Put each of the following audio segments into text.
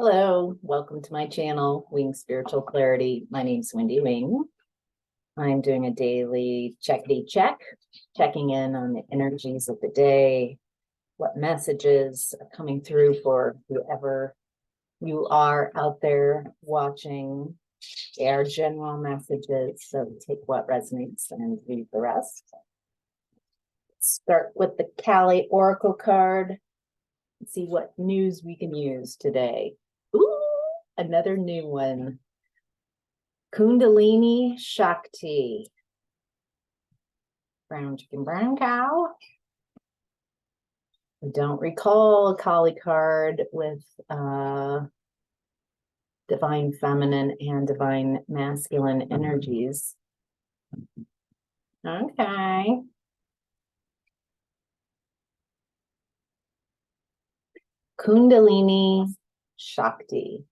Hello, welcome to my channel, Wing Spiritual Clarity. My name's Wendy Wing. I'm doing a daily checkity check, checking in on the energies of the day, what messages are coming through for whoever you are out there watching. They are general messages, so take what resonates and leave the rest. Start with the Kali Oracle card and see what news we can use today. Ooh, another new one. Kundalini Shakti. Brown chicken, brown cow. I don't recall a Kali card with divine feminine and divine masculine energies. Okay. Kundalini Shakti.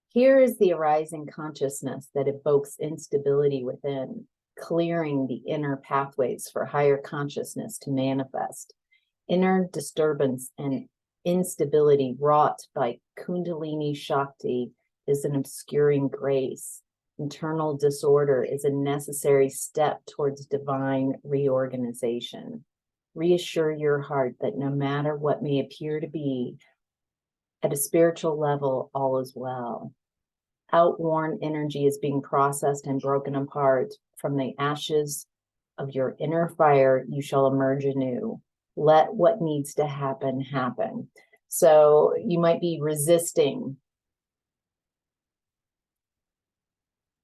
Here is the arising consciousness that evokes instability within, clearing the inner pathways for higher consciousness to manifest. Inner disturbance and instability wrought by Kundalini Shakti is an obscuring grace. Internal disorder is a necessary step towards divine reorganization. Reassure your heart that no matter what may appear to be, at a spiritual level, all is well. Outworn energy is being processed and broken apart. From the ashes of your inner fire, you shall emerge anew. Let what needs to happen, happen. So you might be resisting.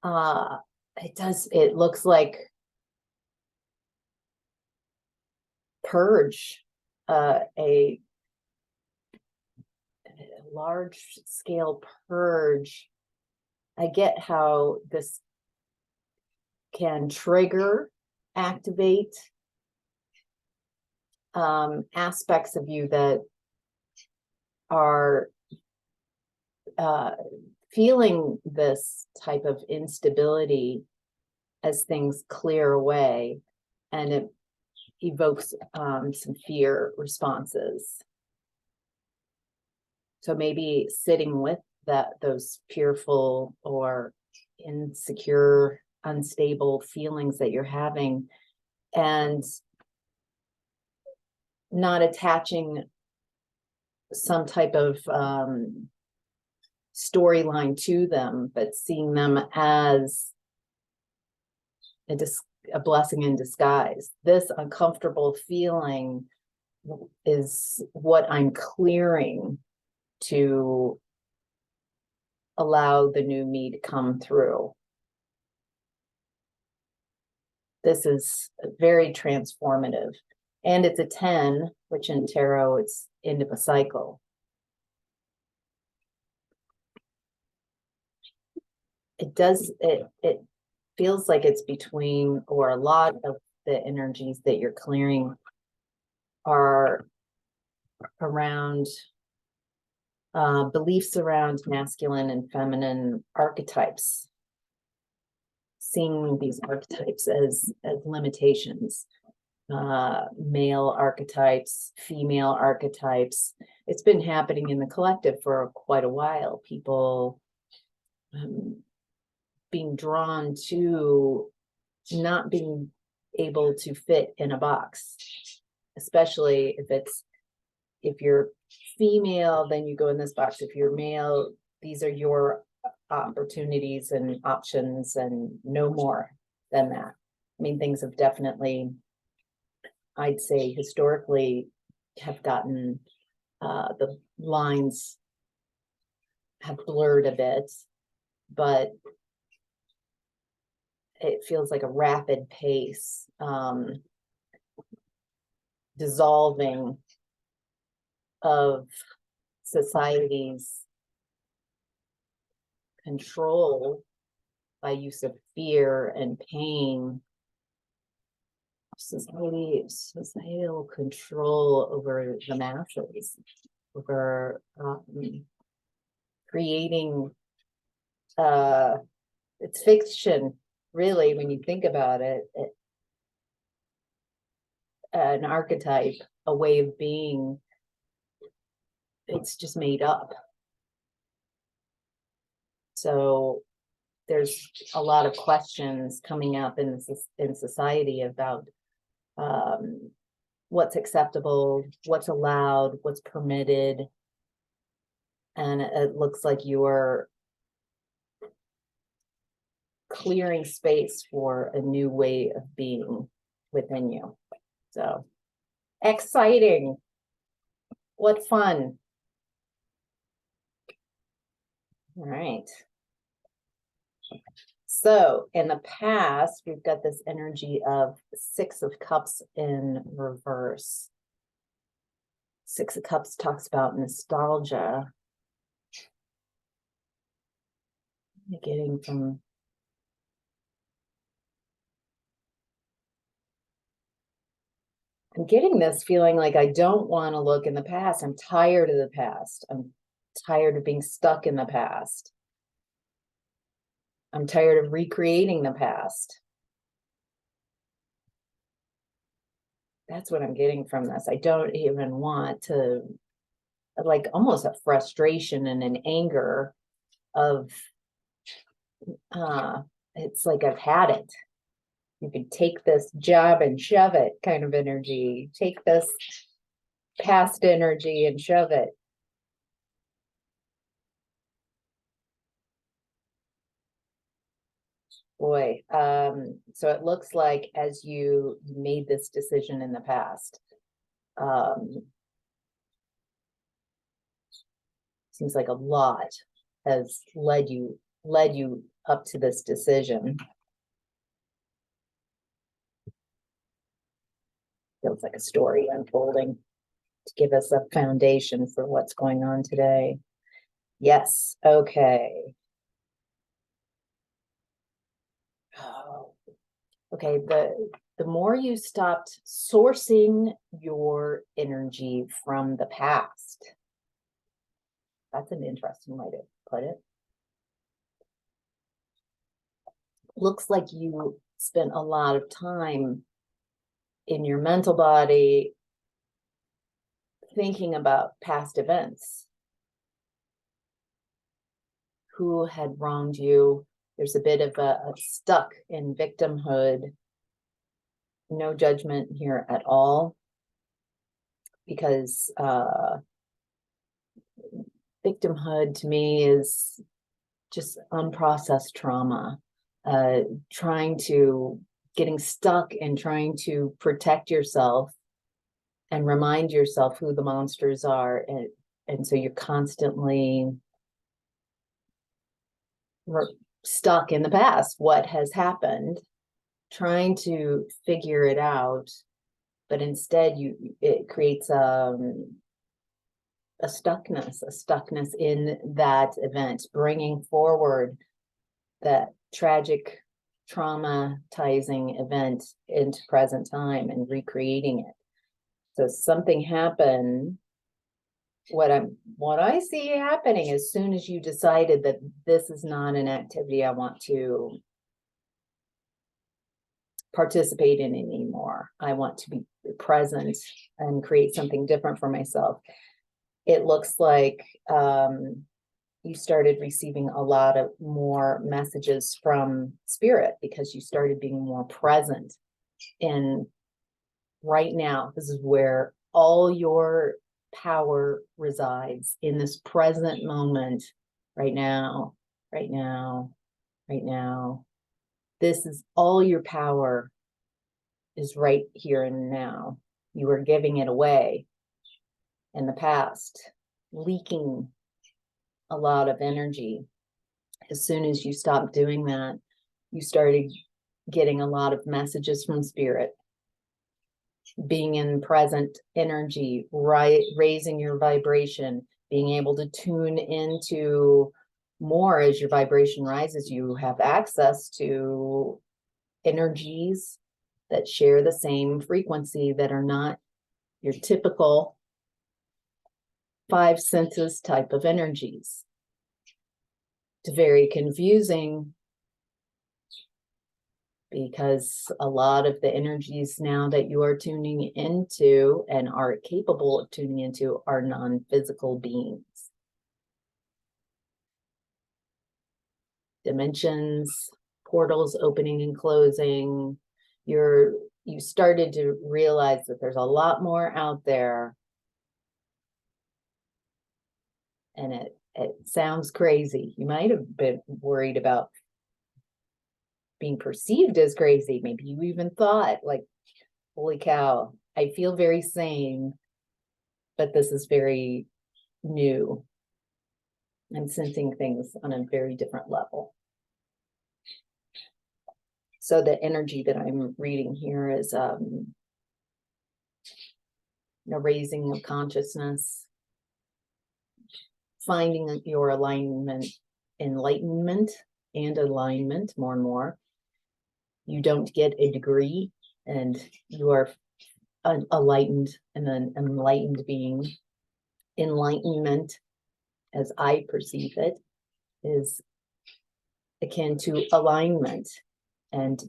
It looks like purge, a large scale purge. I get how this can trigger, activate aspects of you that are feeling this type of instability as things clear away, and it evokes some fear responses. So maybe sitting with those fearful or insecure, unstable feelings that you're having, and not attaching some type of storyline to them, but seeing them as a blessing in disguise. This uncomfortable feeling is what I'm clearing to allow the new me to come through. This is very transformative. And it's a 10, which in tarot, it's end of a cycle. It feels like it's between, or a lot of the energies that you're clearing are around beliefs around masculine and feminine archetypes. Seeing these archetypes as limitations. Male archetypes, female archetypes. It's been happening in the collective for quite a while. People being drawn to not being able to fit in a box, especially if you're female, then you go in this box. If you're male, these are your opportunities and options, and no more than that. I mean, things have definitely, I'd say historically, have gotten, the lines have blurred a bit, but it feels like a rapid pace, dissolving of society's control by use of fear and pain. Societal control over the masses, over creating, it's fiction, really, when you think about it, an archetype, a way of being, it's just made up. So there's a lot of questions coming up in society about what's acceptable, what's allowed, what's permitted. And it looks like you're clearing space for a new way of being within you. So exciting. What fun. All right. So in the past, we've got this energy of Six of Cups in reverse. Six of Cups talks about nostalgia. Getting from I'm getting this feeling like I don't want to look in the past. I'm tired of the past. I'm tired of being stuck in the past. I'm tired of recreating the past. That's what I'm getting from this. I don't even want to, like, almost a frustration and an anger of, it's like I've had it. You can take this job and shove it kind of energy. Take this past energy and shove it. Boy, so it looks like as you made this decision in the past, seems like a lot has led you up to this decision. Feels like a story unfolding to give us a foundation for what's going on today. Yes, okay. Oh, okay, the more you stopped sourcing your energy from the past. That's an interesting way to put it. Looks like you spent a lot of time in your mental body thinking about past events. Who had wronged you? There's a bit of a stuck in victimhood. No judgment here at all, because victimhood to me is just unprocessed trauma, getting stuck and trying to protect yourself and remind yourself who the monsters are. And so you're constantly stuck in the past, what has happened, trying to figure it out, but instead it creates a stuckness in that event, bringing forward that tragic, traumatizing event into present time and recreating it. So something happened. What I see happening as soon as you decided that this is not an activity I want to participate in anymore. I want to be present and create something different for myself. It looks like you started receiving a lot of more messages from spirit because you started being more present. And right now, this is where all your power resides, in this present moment, right now, right now, right now. This is all your power is right here and now. You were giving it away in the past, leaking a lot of energy. As soon as you stopped doing that, you started getting a lot of messages from spirit, being in present energy, right, raising your vibration, being able to tune into more. As your vibration rises, you have access to energies that share the same frequency, that are not your typical five senses type of energies. It's very confusing because a lot of the energies now that you are tuning into and are capable of tuning into are non-physical beings. dimensions, portals opening and closing. You started to realize that there's a lot more out there. And it sounds crazy. You might have been worried about being perceived as crazy. Maybe you even thought, like, holy cow, I feel very sane, but this is very new. I'm sensing things on a very different level. So the energy that I'm reading here is a raising of consciousness, finding your alignment, enlightenment and alignment more and more. You don't get a degree, and you are enlightened and an enlightened being. Enlightenment, as I perceive it, is akin to alignment. And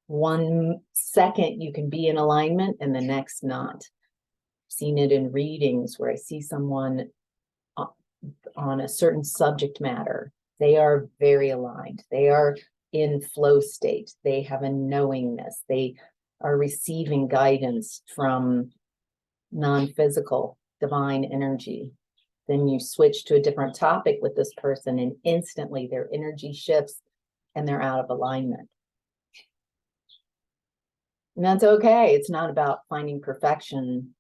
1 second you can be in alignment and the next not. I've seen it in readings where I see someone on a certain subject matter. They are very aligned. They are in flow state. They have a knowingness. They are receiving guidance from non-physical divine energy. Then you switch to a different topic with this person and instantly their energy shifts and they're out of alignment. And that's okay. It's not about finding perfection.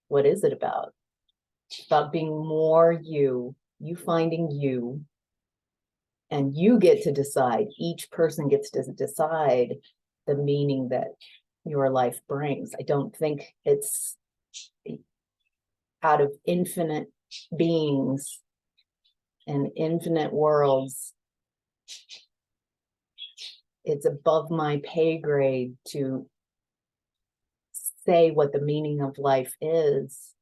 What is it about? It's about being more you finding you, and you get to decide. Each person gets to decide the meaning that your life brings. I don't think it's out of infinite beings and infinite worlds. It's above my pay grade to say what the meaning of life is.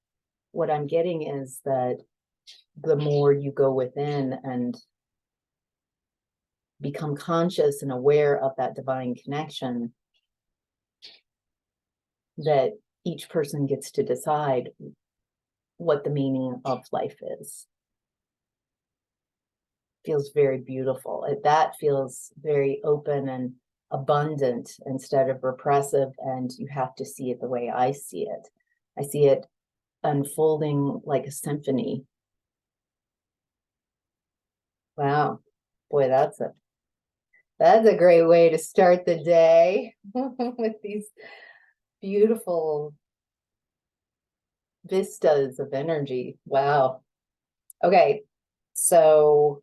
What I'm getting is that the more you go within and become conscious and aware of that divine connection, that each person gets to decide what the meaning of life is. Feels very beautiful. That feels very open and abundant instead of repressive, and you have to see it the way I see it. I see it unfolding like a symphony. Wow, boy, that's a great way to start the day with these beautiful vistas of energy. Wow. Okay, so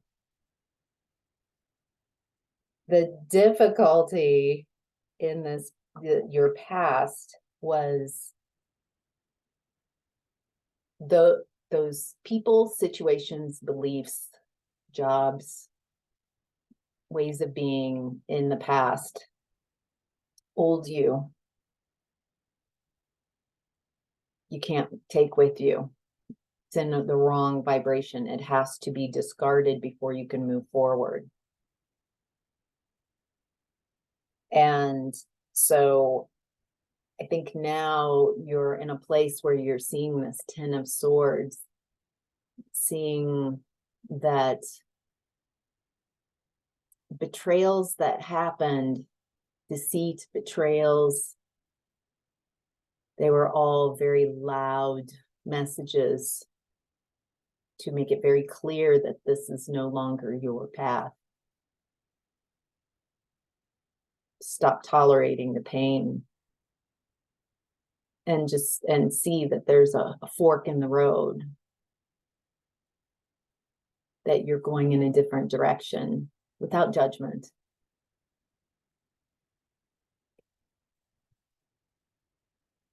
the difficulty in this, your past, was those people, situations, beliefs, jobs, ways of being in the past hold you. You can't take with you. It's in the wrong vibration. It has to be discarded before you can move forward. And so I think now you're in a place where you're seeing this 10 of Swords, seeing that betrayals that happened, deceit, betrayals, they were all very loud messages to make it very clear that this is no longer your path. Stop tolerating the pain and see that there's a fork in the road, that you're going in a different direction without judgment.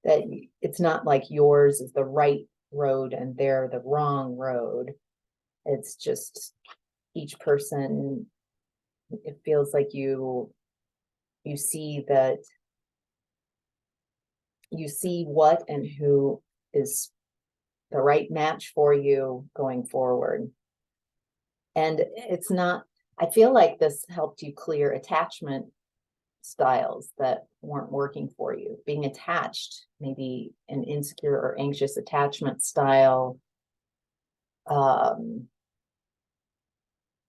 That it's not like yours is the right road and they're the wrong road. It's just each person, it feels like you see that, you see what and who is the right match for you going forward. And it's not, I feel like this helped you clear attachment styles that weren't working for you. Being attached, maybe an insecure or anxious attachment style,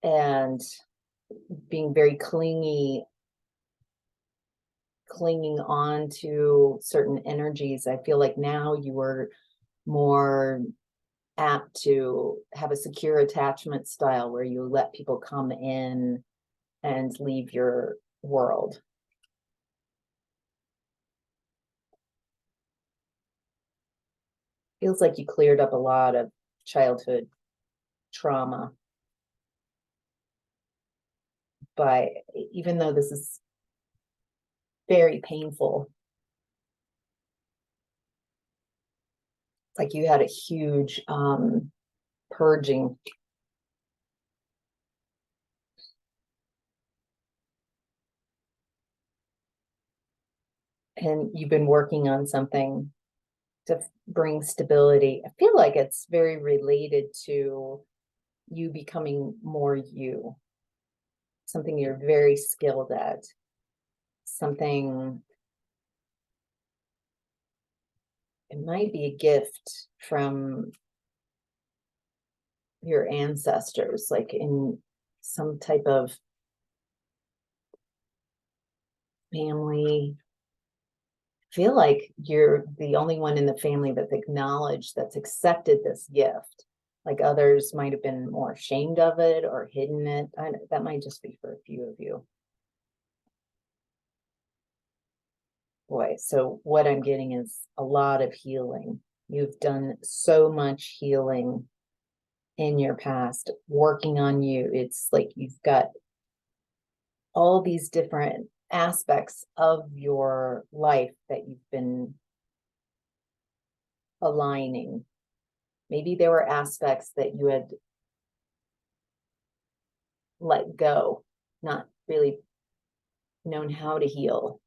and being very clinging on to certain energies. I feel like now you are more apt to have a secure attachment style where you let people come in and leave your world. Feels like you cleared up a lot of childhood trauma. But even though this is very painful, it's like you had a huge purging. And you've been working on something to bring stability. I feel like it's very related to you becoming more you, something you're very skilled at, something, it might be a gift from your ancestors, like in some type of family. I feel like you're the only one in the family that's acknowledged, that's accepted this gift. Like others might have been more ashamed of it or hidden it. That might just be for a few of you. Boy, so what I'm getting is a lot of healing. You've done so much healing in your past, working on you. It's like you've got all these different aspects of your life that you've been aligning. Maybe there were aspects that you had let go, not really known how to heal.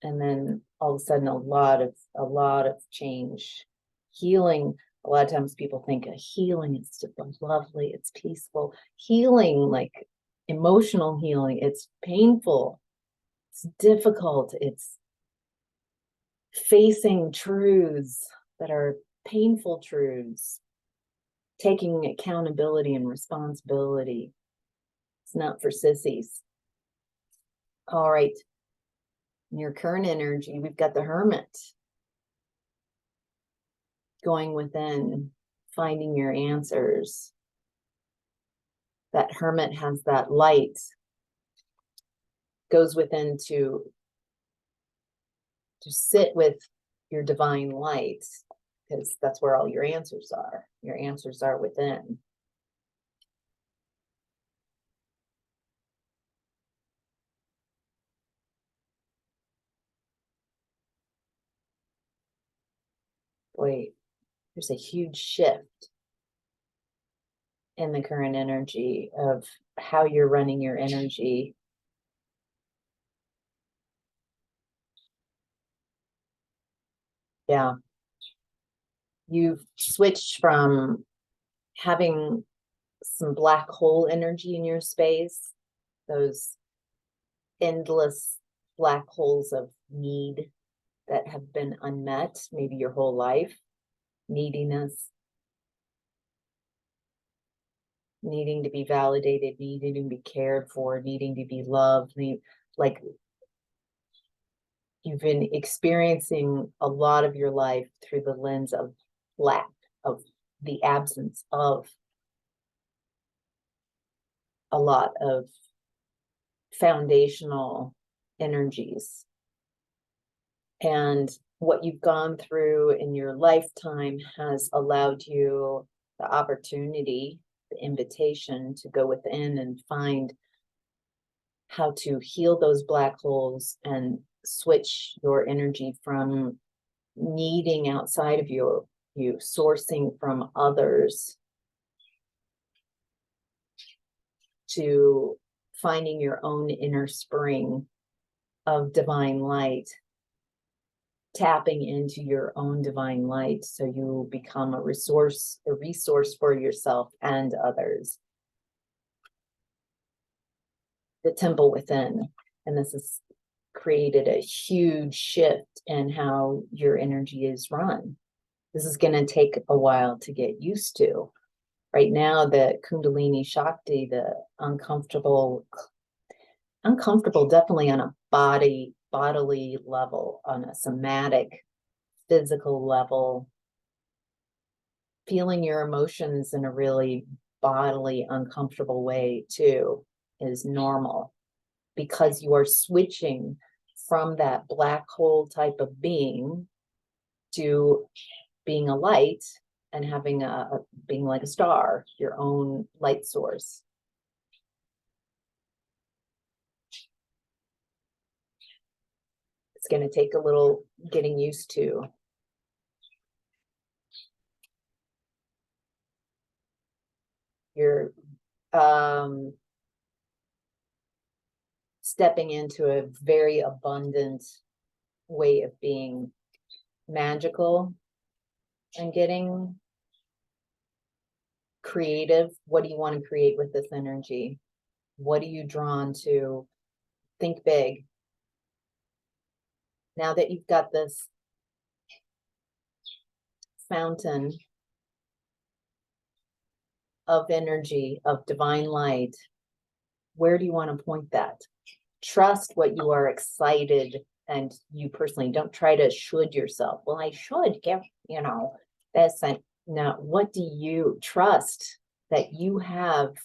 And then all of a sudden a lot of change. Healing, a lot of times people think a healing is lovely, it's peaceful. Healing, like emotional healing, it's painful, it's difficult, it's facing truths that are painful truths, taking accountability and responsibility. It's not for sissies. All right. In your current energy, we've got the Hermit going within, finding your answers. That Hermit has that light, goes within to sit with your divine light, because that's where all your answers are. Your answers are within. Boy, there's a huge shift in the current energy of how you're running your energy. Yeah. You've switched from having some black hole energy in your space, those endless black holes of need that have been unmet, maybe your whole life, neediness, needing to be validated, needing to be cared for, needing to be loved, like you've been experiencing a lot of your life through the lens of lack, of the absence of a lot of foundational energies. And what you've gone through in your lifetime has allowed you the opportunity, the invitation to go within and find how to heal those black holes and switch your energy from needing outside of you, sourcing from others, to finding your own inner spring of divine light, tapping into your own divine light so you become a resource for yourself and others. The temple within. And this has created a huge shift in how your energy is run. This is going to take a while to get used to. Right now, the Kundalini Shakti, the uncomfortable definitely on a bodily level, on a somatic, physical level, feeling your emotions in a really bodily, uncomfortable way too is normal, because you are switching from that black hole type of being to being a light and having being like a star, your own light source. It's going to take a little getting used to. You're stepping into a very abundant way of being, magical and getting creative. What do you want to create with this energy? What are you drawn to? Think big. Now that you've got this fountain of energy, of divine light, where do you want to point that? Trust what you are excited, and you personally don't try to should yourself. Well, I should give, this. And no, what do you trust that you have,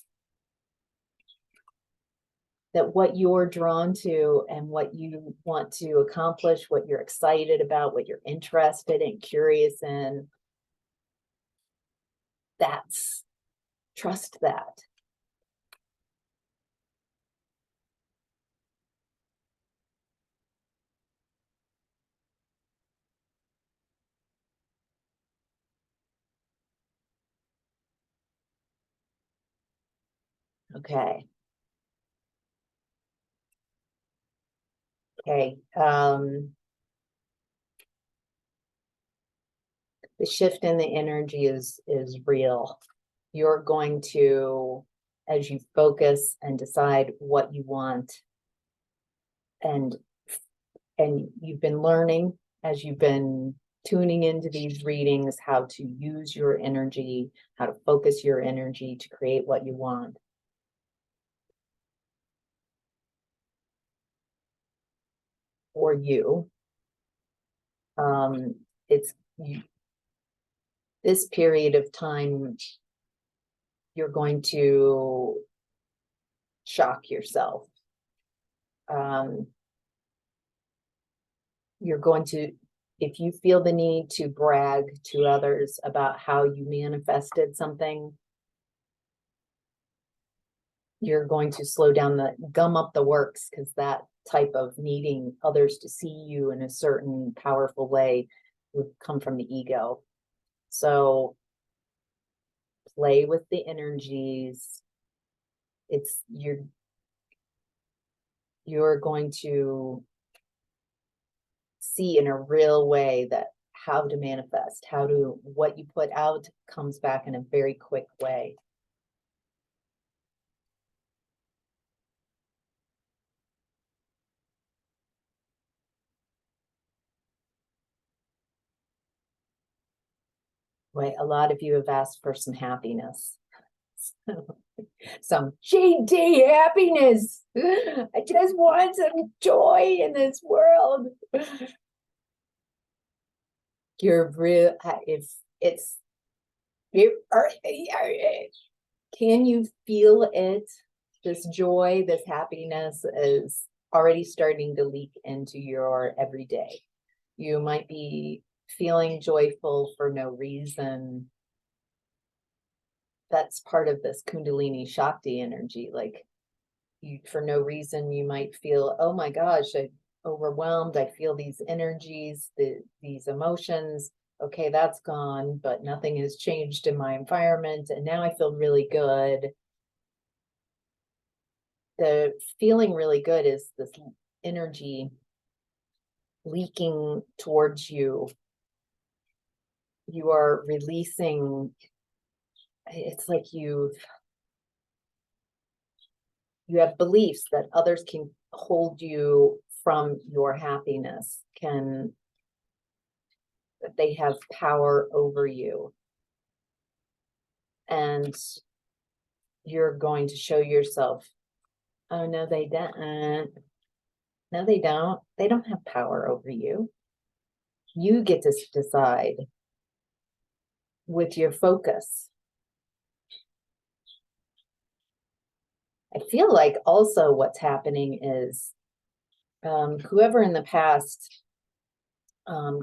that what you're drawn to and what you want to accomplish, what you're excited about, what you're interested and curious in, trust that. Okay. Okay. The shift in the energy is real. You're going to, as you focus and decide what you want, and you've been learning as you've been tuning into these readings how to use your energy, how to focus your energy to create what you want. For you, it's this period of time, you're going to shock yourself. You're going to, if you feel the need to brag to others about how you manifested something, you're going to slow down, gum up the works, because that type of needing others to see you in a certain powerful way would come from the ego. So play with the energies. You're going to see in a real way that how to manifest, what you put out comes back in a very quick way. Right, a lot of you have asked for some happiness. Some GD happiness. I just want some joy in this world. You're real. If it's, can you feel it? This joy, this happiness is already starting to leak into your everyday. You might be feeling joyful for no reason. That's part of this Kundalini Shakti energy. Like, for no reason, you might feel, oh my gosh, I'm overwhelmed. I feel these energies, these emotions. Okay, that's gone, but nothing has changed in my environment. And now I feel really good. The feeling really good is this energy leaking towards you. You are releasing. It's like you have beliefs that others can hold you from your happiness, that they have power over you. And you're going to show yourself, oh, no, they don't. No, they don't. They don't have power over you. You get to decide with your focus. I feel like also what's happening is whoever in the past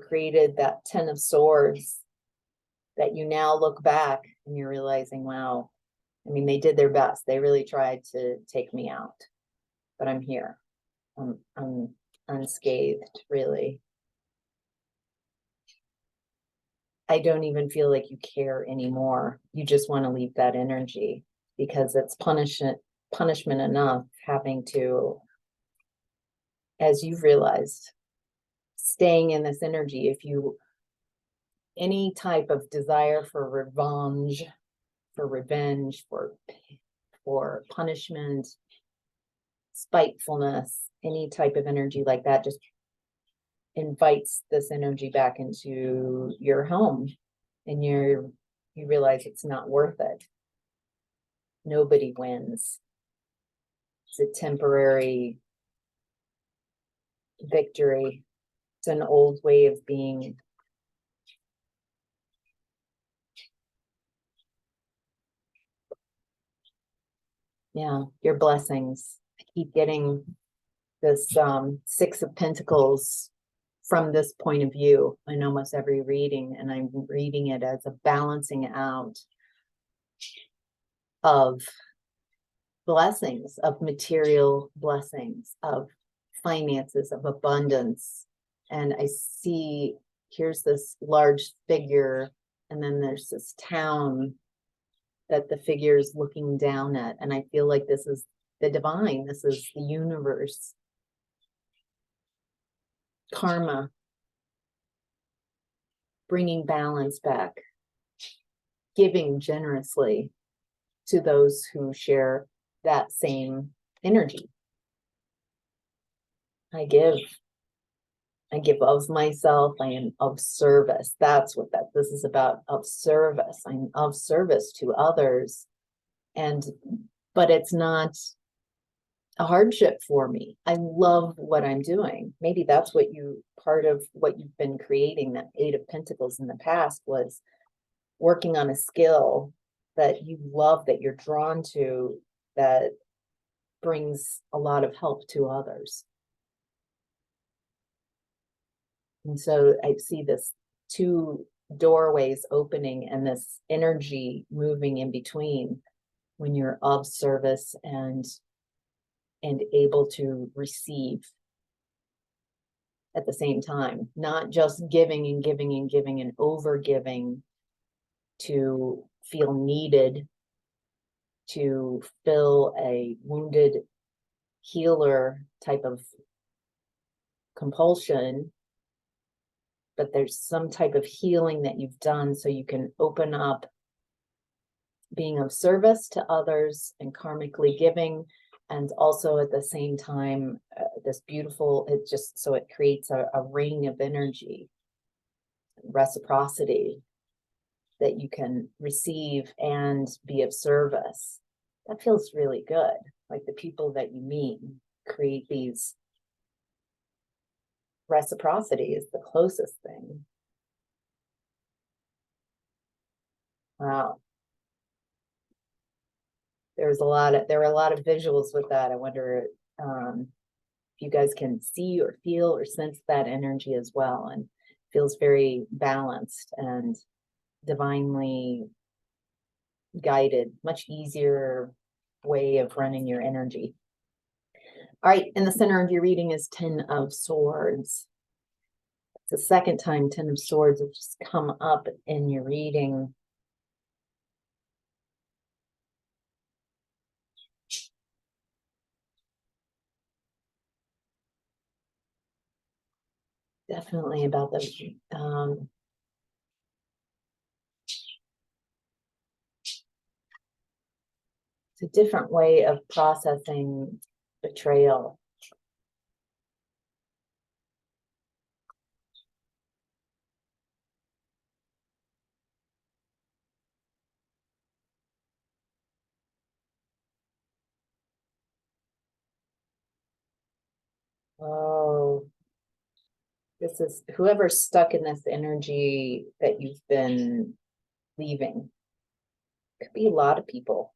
created that 10 of Swords, that you now look back and you're realizing, wow, I mean, they did their best. They really tried to take me out, but I'm here. I'm unscathed, really. I don't even feel like you care anymore. You just want to leave that energy because it's punishment enough having to, as you've realized, staying in this energy. If you, any type of desire for revenge, for punishment, spitefulness, any type of energy like that just invites this energy back into your home, and you realize it's not worth it. Nobody wins. It's a temporary victory. It's an old way of being. Yeah, your blessings. I keep getting this 6 of Pentacles from this point of view in almost every reading, and I'm reading it as a balancing out of blessings, of material blessings, of finances, of abundance. And I see, here's this large figure, and then there's this town that the figure is looking down at. And I feel like this is the divine, this is the universe, karma, bringing balance back, giving generously to those who share that same energy. I give of myself. I am of service. That's what this is about, of service. I'm of service to others. But it's not a hardship for me. I love what I'm doing. Maybe that's part of what you've been creating, that 8 of Pentacles in the past, was working on a skill that you love, that you're drawn to, that brings a lot of help to others. And so I see this 2 doorways opening and this energy moving in between when you're of service and able to receive at the same time, not just giving and giving and giving and over giving to feel needed, to fill a wounded healer type of compulsion, but there's some type of healing that you've done so you can open up being of service to others and karmically giving, and also at the same time this beautiful, it creates a ring of energy, reciprocity, that you can receive and be of service. That feels really good. Like the people that you meet create these, reciprocity is the closest thing. Wow. There were a lot of visuals with that. I wonder if you guys can see or feel or sense that energy as well, and feels very balanced and divinely guided, much easier way of running your energy. All right, in the center of your reading is 10 of Swords. It's the second time 10 of Swords has just come up in your reading. Definitely about the it's a different way of processing betrayal. Oh, this is whoever's stuck in this energy that you've been leaving. Could be a lot of people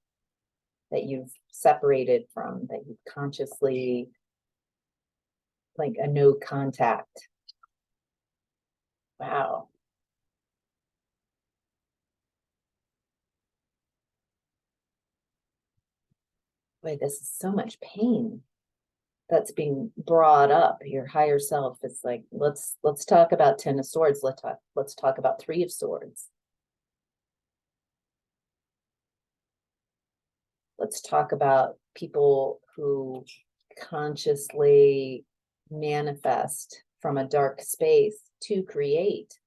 that you've separated from, that you've consciously, like a no contact. Wow. Boy, this is so much pain that's being brought up. Your higher self is like, let's talk about Ten of Swords. Let's talk about Three of Swords. Let's talk about people who consciously manifest from a dark space to create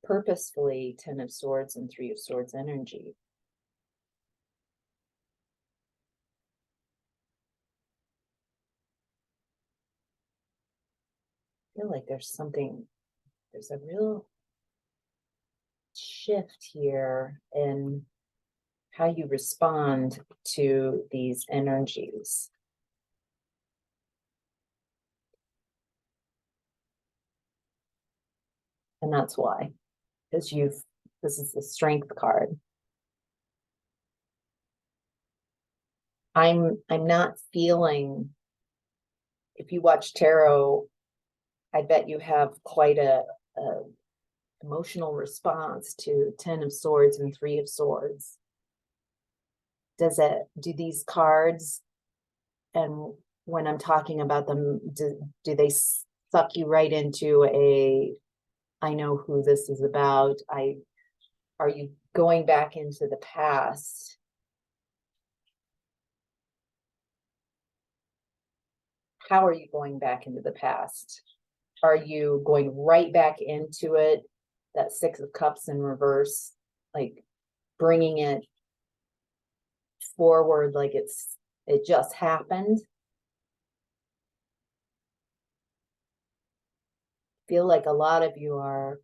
purposefully Ten of Swords and Three of Swords energy. I feel like there's a real shift here in how you respond to these energies. And that's why, because this is the Strength card. I'm not feeling, if you watch tarot, I bet you have quite a emotional response to Ten of Swords and Three of Swords. Do these cards, and when I'm talking about them, do they suck you right into I know who this is about? Are you going back into the past? How are you going back into the past? Are you going right back into it? That Six of Cups in reverse, like bringing it forward like it just happened. Feel like a lot of you are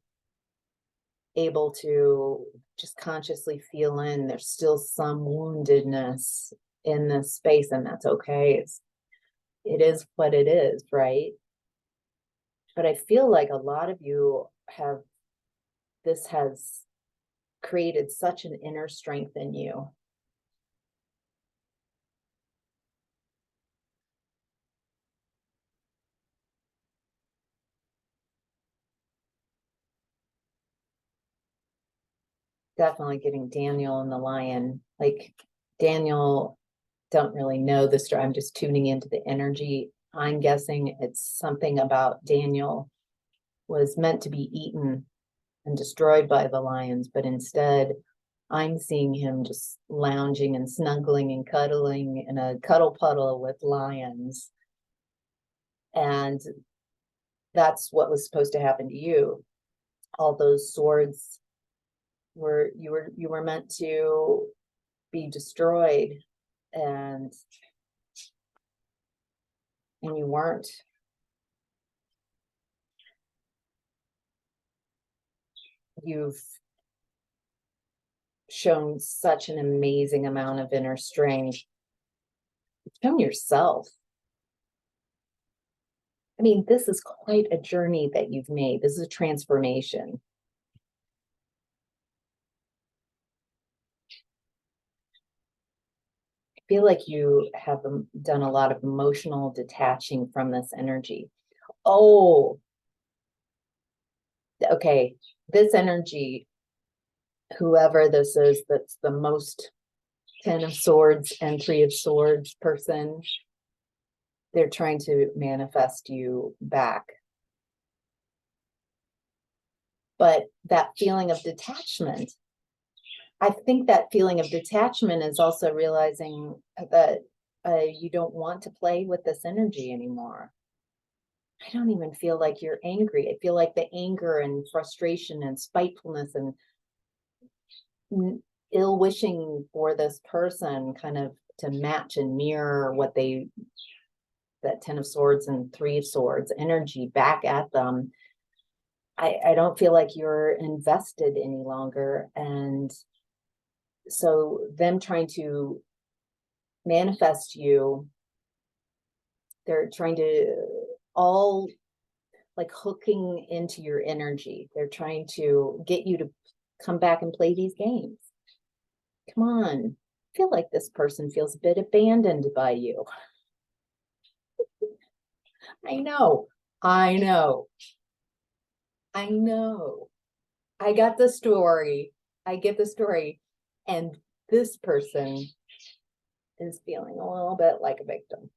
able to just consciously feel in there's still some woundedness in this space, and that's okay. It is what it is, right? But I feel like a lot of you this has created such an inner strength in you. Definitely getting Daniel and the lion. Like Daniel, don't really know the story. I'm just tuning into the energy. I'm guessing it's something about Daniel was meant to be eaten and destroyed by the lions, but instead I'm seeing him just lounging and snuggling and cuddling in a cuddle puddle with lions. And that's what was supposed to happen to you. All those swords you were meant to be destroyed, and you weren't. You've shown such an amazing amount of inner strength. You've shown yourself. I mean, this is quite a journey that you've made. This is a transformation. I feel like you have done a lot of emotional detaching from this energy. Oh, okay. This energy, whoever this is, that's the most Ten of Swords and Three of Swords person, they're trying to manifest you back. But that feeling of detachment, I think that feeling of detachment is also realizing that you don't want to play with this energy anymore. I don't even feel like you're angry. I feel like the anger and frustration and spitefulness and ill wishing for this person kind of to match and mirror that Ten of Swords and Three of Swords energy back at them. I don't feel like you're invested any longer. And so them trying to manifest you They're trying to all like hooking into your energy. They're trying to get you to come back and play these games. Come on. I feel like this person feels a bit abandoned by you. I know. I know. I know. I got the story. I get the story. And this person is feeling a little bit like a victim.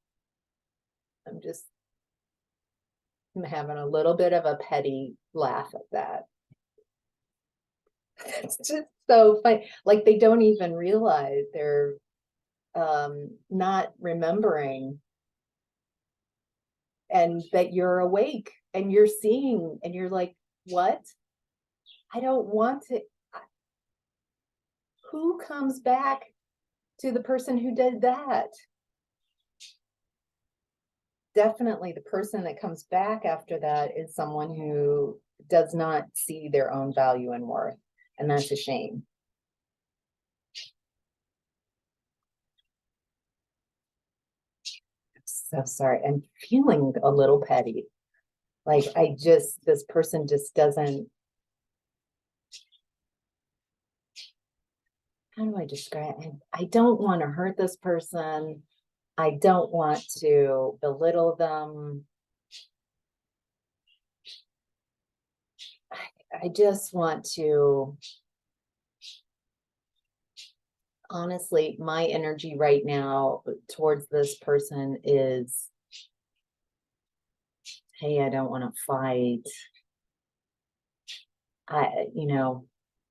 I'm having a little bit of a petty laugh at that. It's just so funny. Like they don't even realize they're not remembering, and that you're awake and you're seeing, and you're like, what? I don't want to. Who comes back to the person who did that? Definitely the person that comes back after that is someone who does not see their own value and worth. And that's a shame. I'm so sorry. I'm feeling a little petty. Like this person just doesn't, how do I describe it? I don't want to hurt this person. I don't want to belittle them. I just want to, honestly, my energy right now towards this person is, hey, I don't want to fight.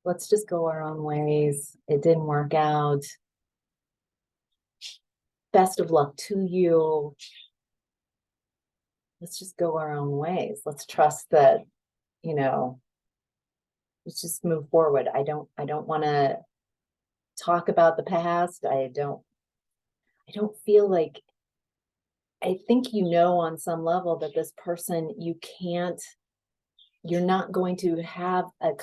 Let's just go our own ways. It didn't work out. Best of luck to you. Let's just go our own ways. Let's trust that, let's just move forward. I don't want to talk about the past. I don't feel like, I think on some level that this person, you're not going to have a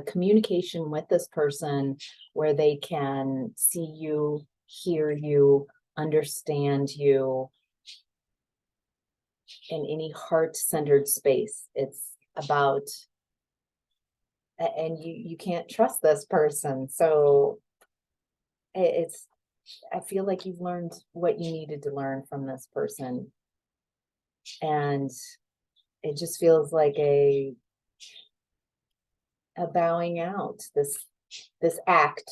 communication with this person where they can see you, hear you, understand you in any heart-centered space. It's about, and you can't trust this person. So I feel like you've learned what you needed to learn from this person. And it just feels like a bowing out, this act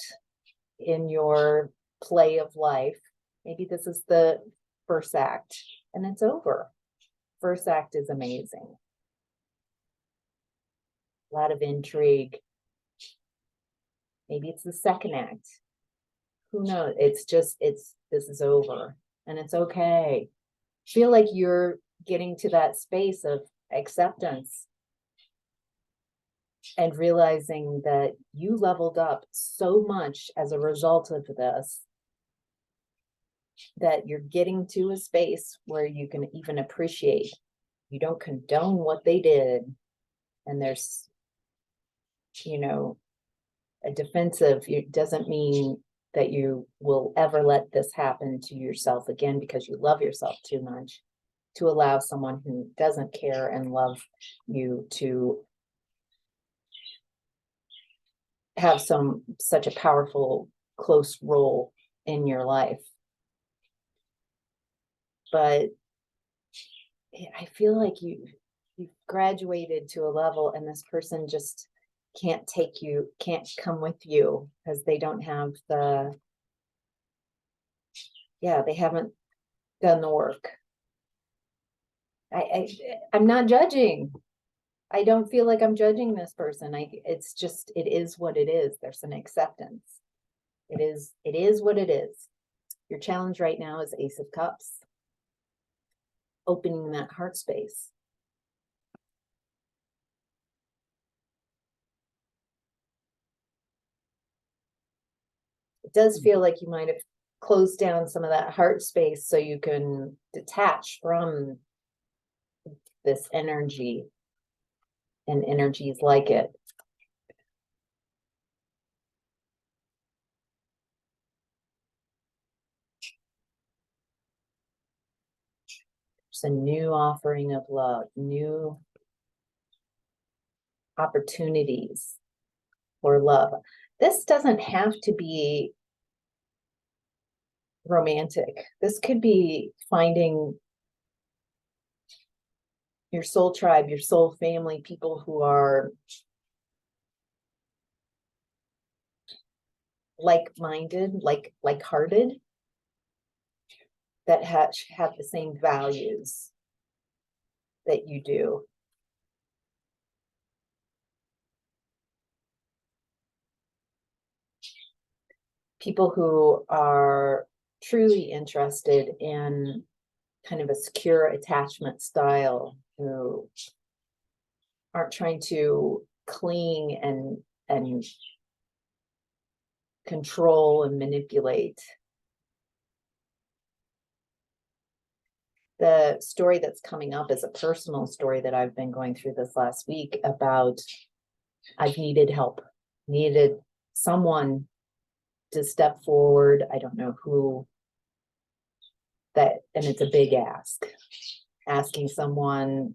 in your play of life. Maybe this is the first act and it's over. First act is amazing. A lot of intrigue. Maybe it's the second act. Who knows? This is over and it's okay. Feel like you're getting to that space of acceptance and realizing that you leveled up so much as a result of this, that you're getting to a space where you can even appreciate. You don't condone what they did, and there's a defensive. It doesn't mean that you will ever let this happen to yourself again because you love yourself too much to allow someone who doesn't care and love you to have such a powerful, close role in your life. But I feel like you've graduated to a level, and this person just can't come with you because they don't have they haven't done the work. I'm not judging. I don't feel like I'm judging this person. It is what it is. There's an acceptance. It is what it is. Your challenge right now is Ace of Cups. Opening that heart space. It does feel like you might have closed down some of that heart space so you can detach from this energy and energies like it. a new offering of love, new opportunities for love. This doesn't have to be romantic. This could be finding your soul tribe, your soul family, people who are like-minded, like-hearted, that have the same values that you do. People who are truly interested in kind of a secure attachment style, who aren't trying to cling and control and manipulate. The story that's coming up is a personal story that I've been going through this last week about I've needed help, needed someone to step forward. I don't know who that, and it's a big ask, asking someone,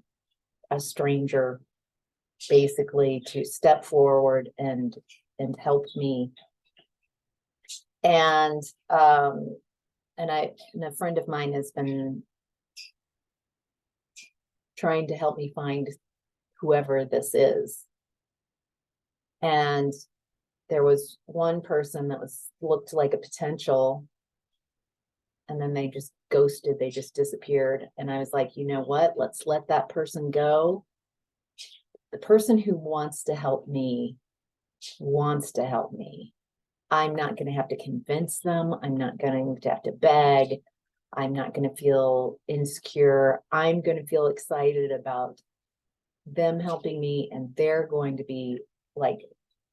a stranger, basically to step forward and help me. And a friend of mine has been trying to help me find whoever this is. And there was one person that looked like a potential, and then they just ghosted, they just disappeared. And I was like, you know what? Let's let that person go. The person who wants to help me wants to help me. I'm not going to have to convince them. I'm not going to have to beg. I'm not going to feel insecure. I'm going to feel excited about them helping me, and they're going to be like,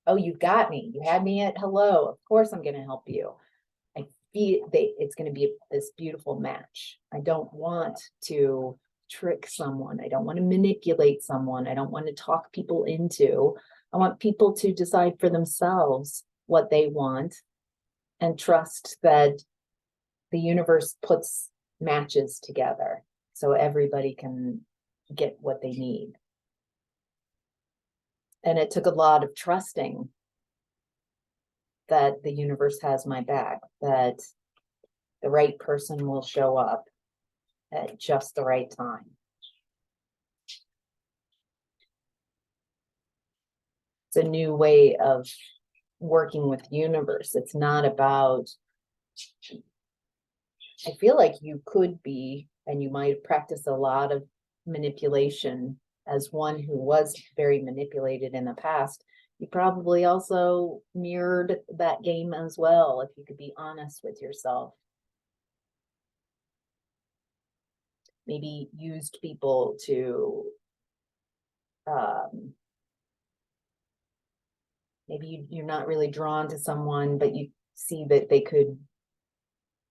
oh, you got me. You had me at hello. Of course I'm going to help you. I feel it's going to be this beautiful match. I don't want to trick someone. I don't want to manipulate someone. I don't want to talk people into. I want people to decide for themselves what they want and trust that the universe puts matches together so everybody can get what they need. And it took a lot of trusting that the universe has my back, that the right person will show up at just the right time. It's a new way of working with the universe. It's not about, I feel like you could be, and you might practice a lot of manipulation as one who was very manipulated in the past. You probably also mirrored that game as well, if you could be honest with yourself. Maybe used people to, maybe you're not really drawn to someone, but you see that they could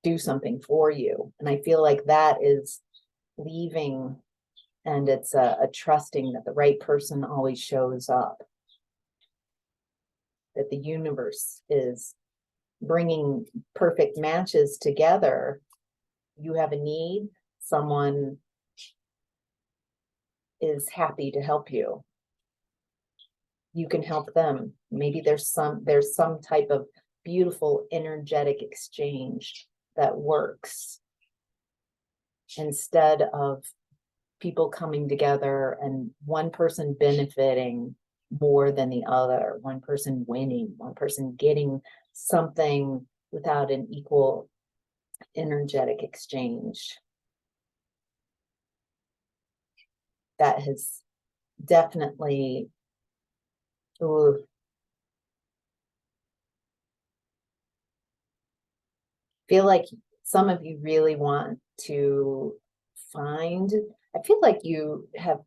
do something for you. And I feel like that is leaving, and it's a trusting that the right person always shows up, that the universe is bringing perfect matches together. You have a need, someone is happy to help you. You can help them. Maybe there's some type of beautiful energetic exchange that works, instead of people coming together and one person benefiting more than the other, one person winning, one person getting something without an equal energetic exchange. That has definitely, feel like some of you really want to find, I feel like you have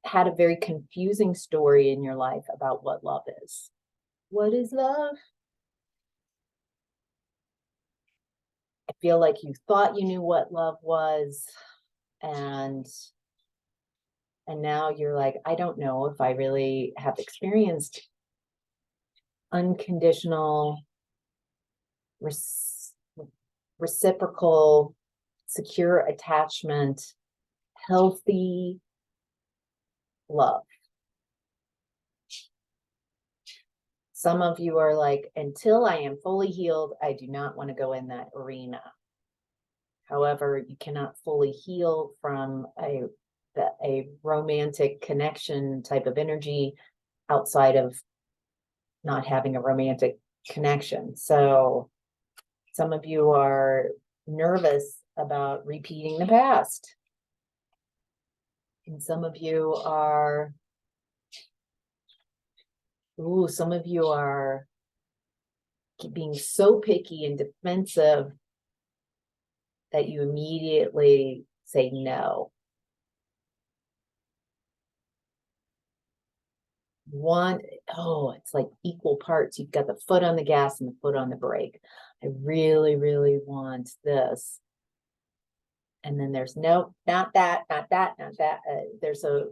had a very confusing story in your life about what love is. What is love? I feel like you thought you knew what love was, and now you're like, I don't know if I really have experienced unconditional, reciprocal, secure attachment, healthy love. Some of you are like, until I am fully healed, I do not want to go in that arena. However, you cannot fully heal from a romantic connection type of energy outside of not having a romantic connection. So some of you are nervous about repeating the past. And some of you are, some of you are being so picky and defensive that you immediately say no. It's like equal parts. You've got the foot on the gas and the foot on the brake. I really, really want this. And then there's no, not that, not that, not that. There's a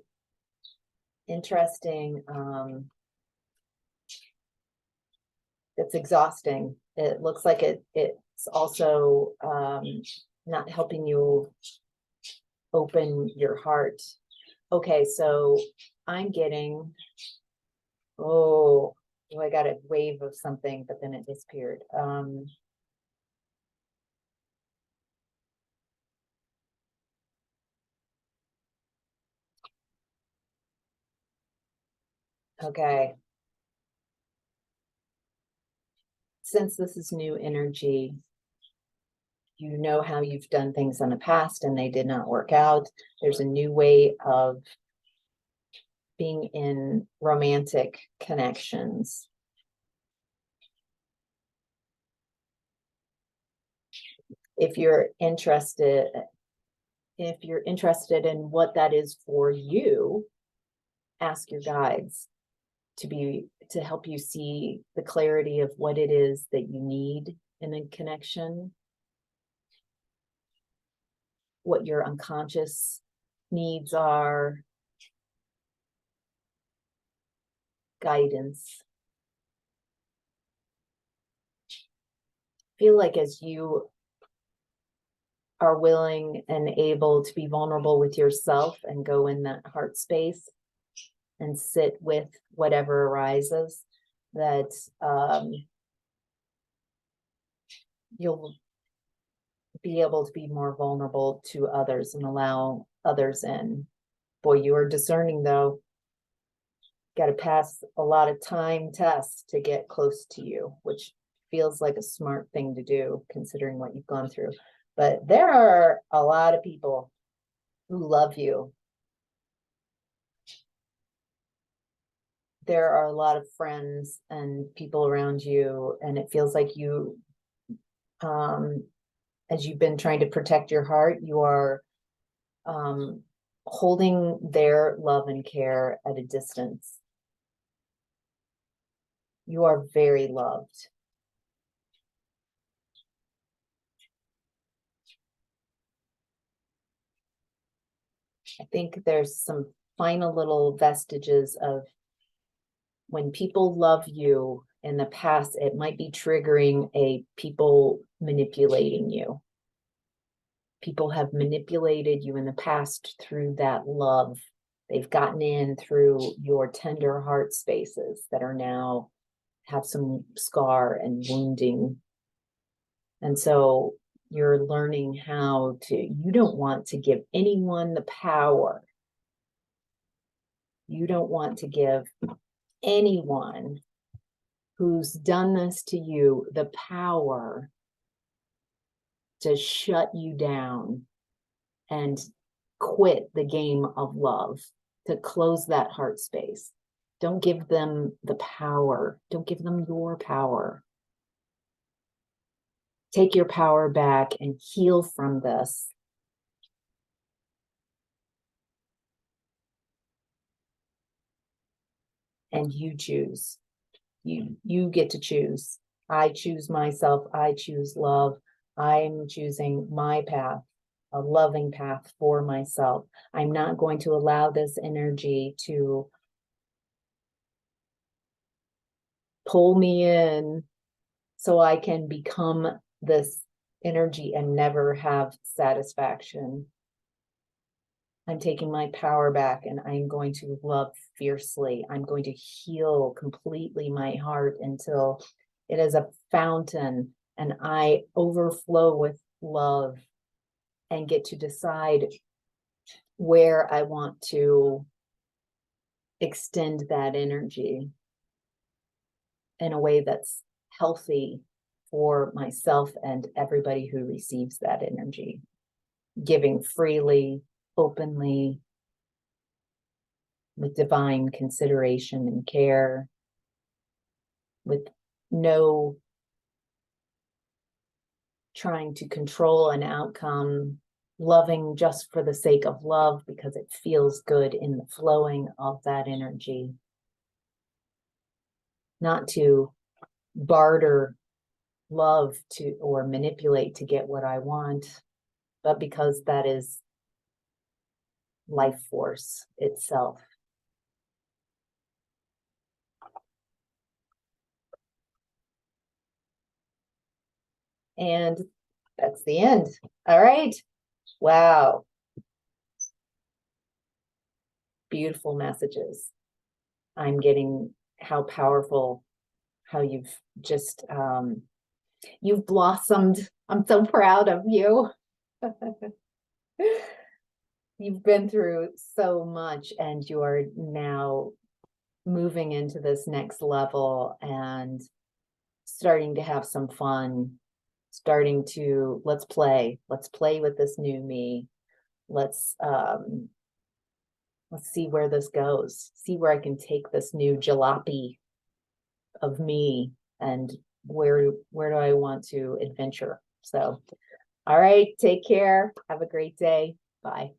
interesting, it's exhausting. It looks like it's also not helping you open your heart. Okay, so I'm getting, I got a wave of something, but then it disappeared. Okay. Since this is new energy, you know how you've done things in the past and they did not work out. There's a new way of being in romantic connections. If you're interested in what that is for you, ask your guides to help you see the clarity of what it is that you need in a connection, what your unconscious needs are, guidance. Feel like as you are willing and able to be vulnerable with yourself and go in that heart space and sit with whatever arises, that you'll be able to be more vulnerable to others and allow others in. Boy, you are discerning though. Got to pass a lot of time tests to get close to you, which feels like a smart thing to do considering what you've gone through. But there are a lot of people who love you. There are a lot of friends and people around you, and it feels like you, as you've been trying to protect your heart, you are holding their love and care at a distance. You are very loved. I think there's some final little vestiges of when people love you in the past, it might be triggering a people manipulating you. People have manipulated you in the past through that love. They've gotten in through your tender heart spaces that are now have some scar and wounding. And so you're learning how to, you don't want to give anyone the power. You don't want to give anyone who's done this to you the power to shut you down and quit the game of love, to close that heart space. Don't give them the power. Don't give them your power. Take your power back and heal from this. And you choose. You get to choose. I choose myself. I choose love. I'm choosing my path, a loving path for myself. I'm not going to allow this energy to pull me in so I can become this energy and never have satisfaction. I'm taking my power back and I'm going to love fiercely. I'm going to heal completely my heart until it is a fountain and I overflow with love and get to decide where I want to extend that energy in a way that's healthy for myself and everybody who receives that energy. Giving freely, openly, with divine consideration and care, with no trying to control an outcome, loving just for the sake of love because it feels good in the flowing of that energy. Not to barter love to or manipulate to get what I want, but because that is life force itself. And that's the end. All right. Wow. Beautiful messages. I'm getting how powerful, how you've just, you've blossomed. I'm so proud of you. You've been through so much and you are now moving into this next level and starting to have some fun, starting to, let's play with this new me. Let's see where this goes, see where I can take this new jalopy of me and where do I want to adventure. So, all right, take care. Have a great day. Bye.